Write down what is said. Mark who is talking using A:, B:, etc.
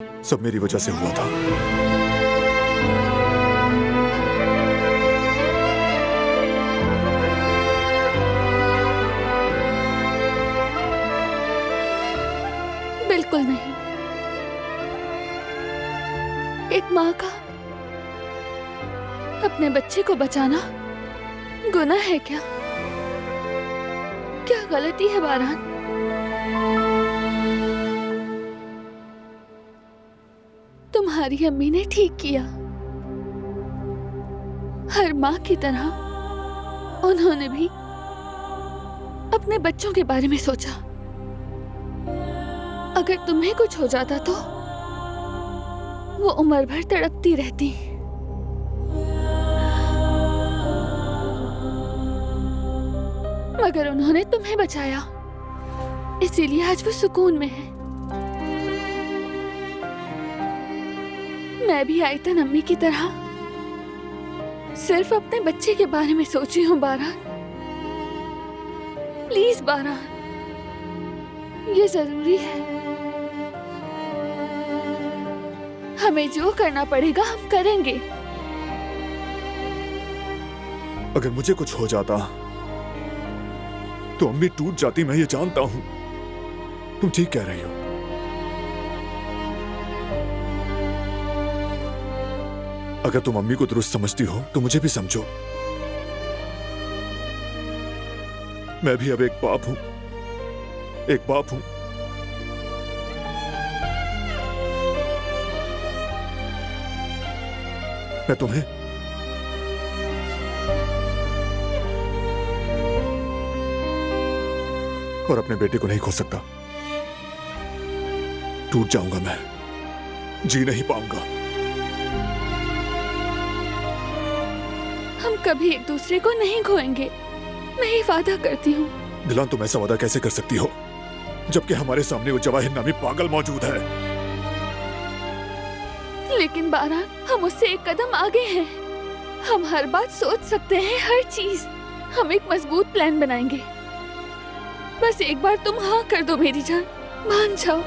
A: सब मेरी वजह से हुआ था।
B: बिल्कुल नहीं। एक माँ का अपने बच्चे को बचाना गुनाह है क्या? क्या गलती है बारान? तुम्हारी अम्मी ने ठीक किया। हर माँ की तरह उन्होंने भी अपने बच्चों के बारे में सोचा। अगर तुम्हें कुछ हो जाता तो वो उम्र भर तड़पती रहती। मगर उन्होंने तुम्हें बचाया, इसीलिए आज वो सुकून में है। मैं भी आयतन अम्मी की तरह सिर्फ अपने बच्चे के बारे में सोची हूँ बारान। प्लीज बारान, ये जरूरी है। हमें जो करना पड़ेगा हम करेंगे।
A: अगर मुझे कुछ हो जाता तो अम्मी टूट जाती, मैं ये जानता हूं। तुम ठीक कह रही हो। अगर तुम अम्मी को दुरुस्त समझती हो तो मुझे भी समझो। मैं भी अब एक बाप हूं, एक बाप हूं। मैं तुम्हें और अपने बेटे को नहीं खो सकता। टूट जाऊंगा, मैं जी नहीं पाऊंगा।
B: हम कभी एक दूसरे को नहीं खोएंगे, मैं ये वादा करती हूँ।
A: दिलान, तुम ऐसा वादा कैसे कर सकती हो जबकि हमारे सामने वो जवाहिर नामी पागल मौजूद है?
B: लेकिन बारान, हम उससे एक कदम आगे हैं। हम हर बात सोच सकते हैं, हर चीज। हम एक मजबूत प्लान बनाएंगे। बस एक बार तुम हाँ कर दो मेरी जान, मान जाओ।